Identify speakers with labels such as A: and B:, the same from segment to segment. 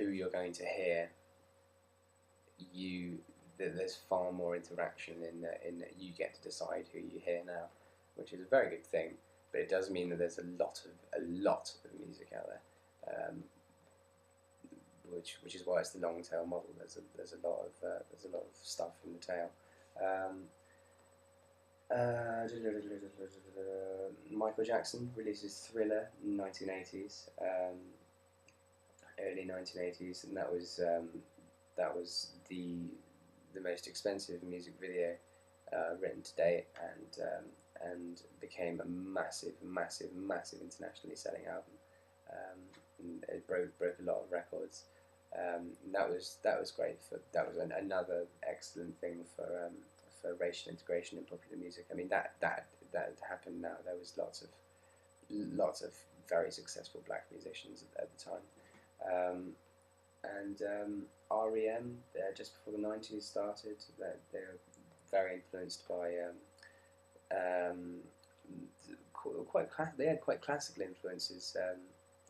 A: who you're going to hear, there's far more interaction in that you get to decide who you hear now, which is a very good thing. But it does mean that there's a lot of music out there, which is why it's the long tail model. There's a lot of stuff in the tail. Michael Jackson releases Thriller in 1980s, early 1980s, and that was the most expensive music video written to date, and became a massive internationally selling album. And it broke a lot of records. That was great. That was another excellent thing for racial integration in popular music. I mean, that happened now. There was lots of very successful black musicians at the time. And REM, just before the 90s started, they were very influenced by they had quite classical influences. I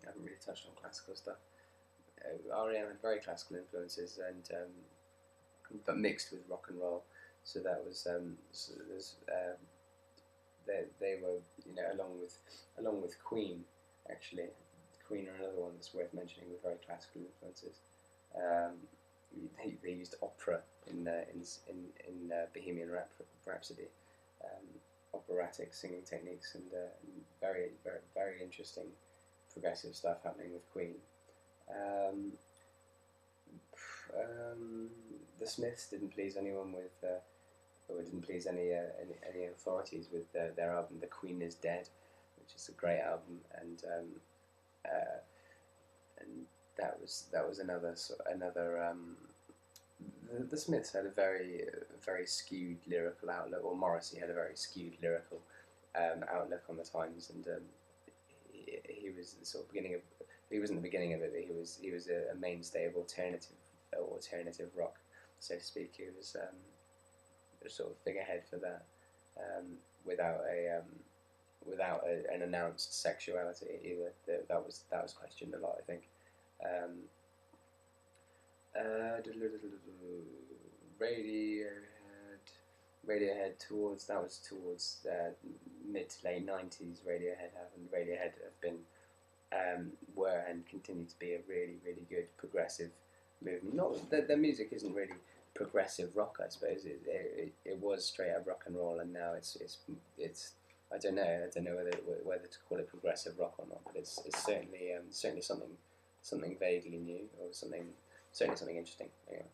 A: haven't really touched on classical stuff. REM had very classical influences, but mixed with rock and roll. So that was they were, along with Queen, actually. Queen are another one that's worth mentioning with very classical influences. They used opera in Bohemian Rhapsody, operatic singing techniques, and very interesting progressive stuff happening with Queen. The Smiths didn't please anyone or didn't please any authorities with their album "The Queen Is Dead," which is a great album, and that was another. The Smiths had a very skewed lyrical outlook, or Morrissey had a very skewed lyrical outlook on the times, and he was the sort of beginning of. He wasn't the beginning of it, but he was a mainstay of alternative rock, so to speak. He was a sort of figurehead for that, without an announced sexuality either. That was questioned a lot, I think. Radiohead towards mid to late 90s. Radiohead have been were and continue to be a really good progressive movement. Not that their music isn't really progressive rock, I suppose. It was straight up rock and roll, and now it's I don't know whether to call it progressive rock or not, but it's certainly something vaguely new, or certainly something interesting. Anyway.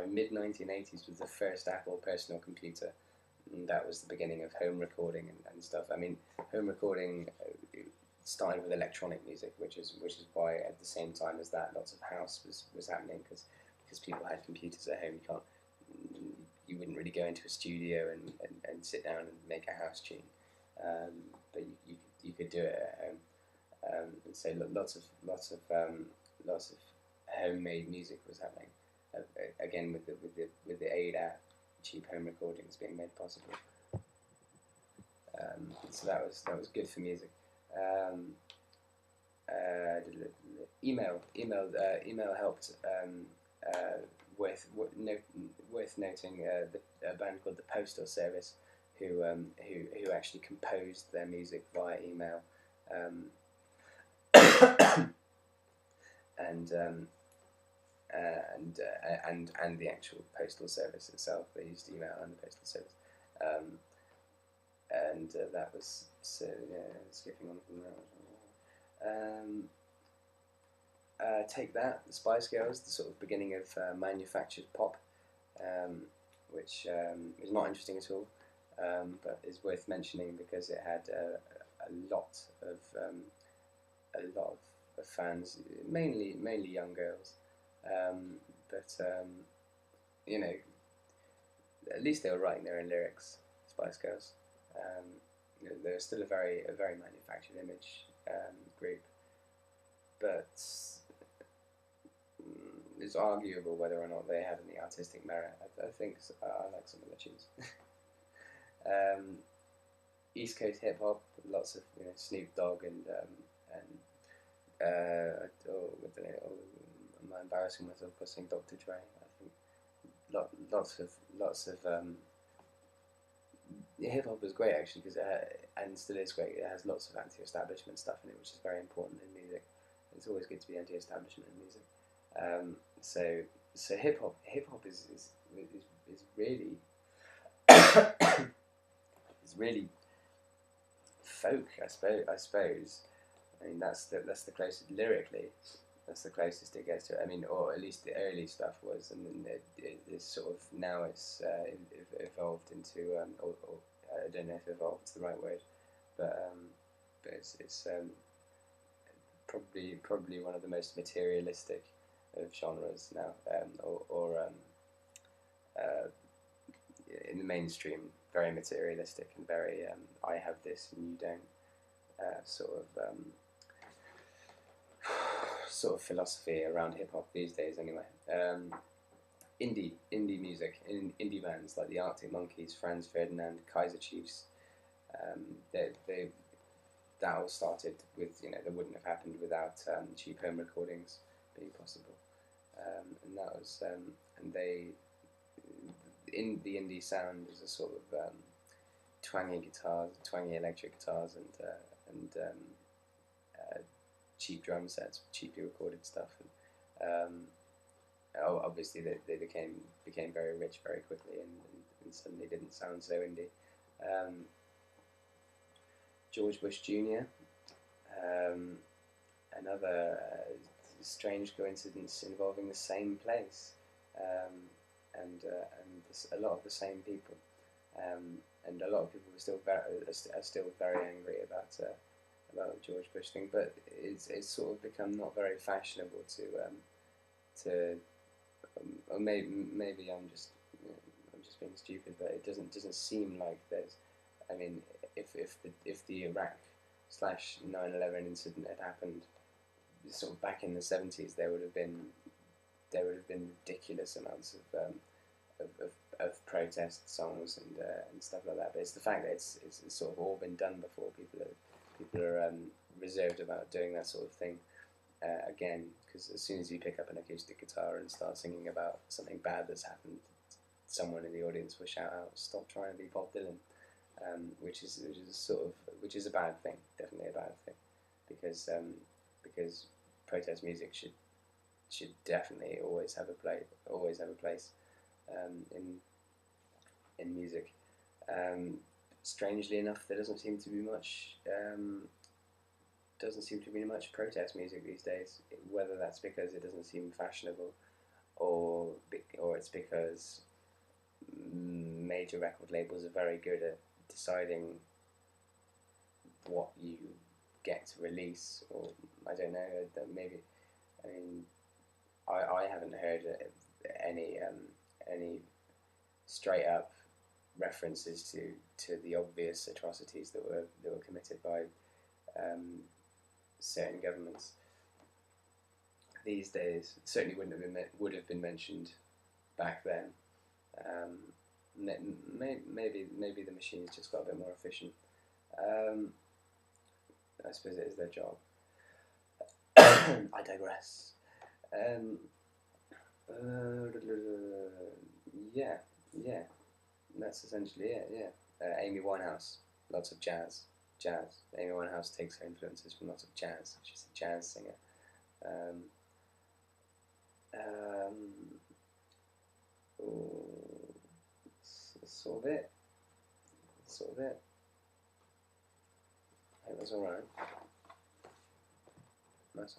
A: Mid 1980s was the first Apple personal computer, and that was the beginning of home recording and stuff. I mean, home recording started with electronic music, which is why at the same time as that, lots of house was happening, because people had computers at home. You wouldn't really go into a studio and sit down and make a house tune, but you could do it at home. And so lots of homemade music was happening. Again, with the ADAT cheap home recordings being made possible. So that was good for music. Email helped. Worth noting, a band called the Postal Service, who actually composed their music via email, and the actual postal service itself. They used email and the postal service, and that was skipping on from there. Take That, the Spice Girls, the sort of beginning of manufactured pop, which is not interesting at all, but is worth mentioning because it had a lot of fans, mainly young girls, but at least they were writing their own lyrics. Spice Girls, they're still a very manufactured image group, but it's arguable whether or not they had any artistic merit. I think I like some of the tunes. East Coast hip hop, lots of Snoop Dogg and am I embarrassing myself by saying Dr. Dre? I think lots of hip hop is great actually because and still is great. It has lots of anti-establishment stuff in it, which is very important in music. It's always good to be anti-establishment in music. So hip hop is really is really folk, I suppose. I mean, that's the closest lyrically. That's the closest it gets to it. I mean, or at least the early stuff was, and then it's sort of now it's evolved into. I don't know if evolved is the right word, but it's probably one of the most materialistic of genres now, in the mainstream, very materialistic and very I have this and you don't sort of philosophy around hip hop these days. Anyway, indie music, indie bands like the Arctic Monkeys, Franz Ferdinand, Kaiser Chiefs. That all started with, that wouldn't have happened without cheap home recordings being possible, and that was and they in the indie sound is a sort of twangy guitars, twangy electric guitars, and cheap drum sets, cheaply recorded stuff. And, obviously, they became very rich very quickly, and suddenly didn't sound so indie. George Bush Jr. Another strange coincidence involving the same place, and a lot of the same people, and a lot of people are still very angry about the George Bush thing, but it's sort of become not very fashionable to or maybe I'm just being stupid, but it doesn't seem like there's. I mean, if the Iraq / 9/11 incident had happened sort of back in the 70s, there would have been ridiculous amounts of protest songs and stuff like that. But it's the fact that it's sort of all been done before. People are reserved about doing that sort of thing again, because as soon as you pick up an acoustic guitar and start singing about something bad that's happened, someone in the audience will shout out, "Stop trying to be Bob Dylan," which is a bad thing, definitely a bad thing, because protest music should definitely always have a place in music. Strangely enough, there doesn't seem to be much protest music these days. Whether that's because it doesn't seem fashionable, or it's because major record labels are very good at deciding what you get to release, or I don't know. Maybe, I mean, I haven't heard any straight up references to the obvious atrocities that were committed by certain governments these days. Certainly would have been mentioned back then. Maybe the machines just got a bit more efficient. I suppose it is their job. I digress. Yeah. That's essentially it. Yeah. Amy Winehouse, lots of jazz. Amy Winehouse takes her influences from lots of jazz. She's a jazz singer. That's sort of it. I think that's alright. Nice.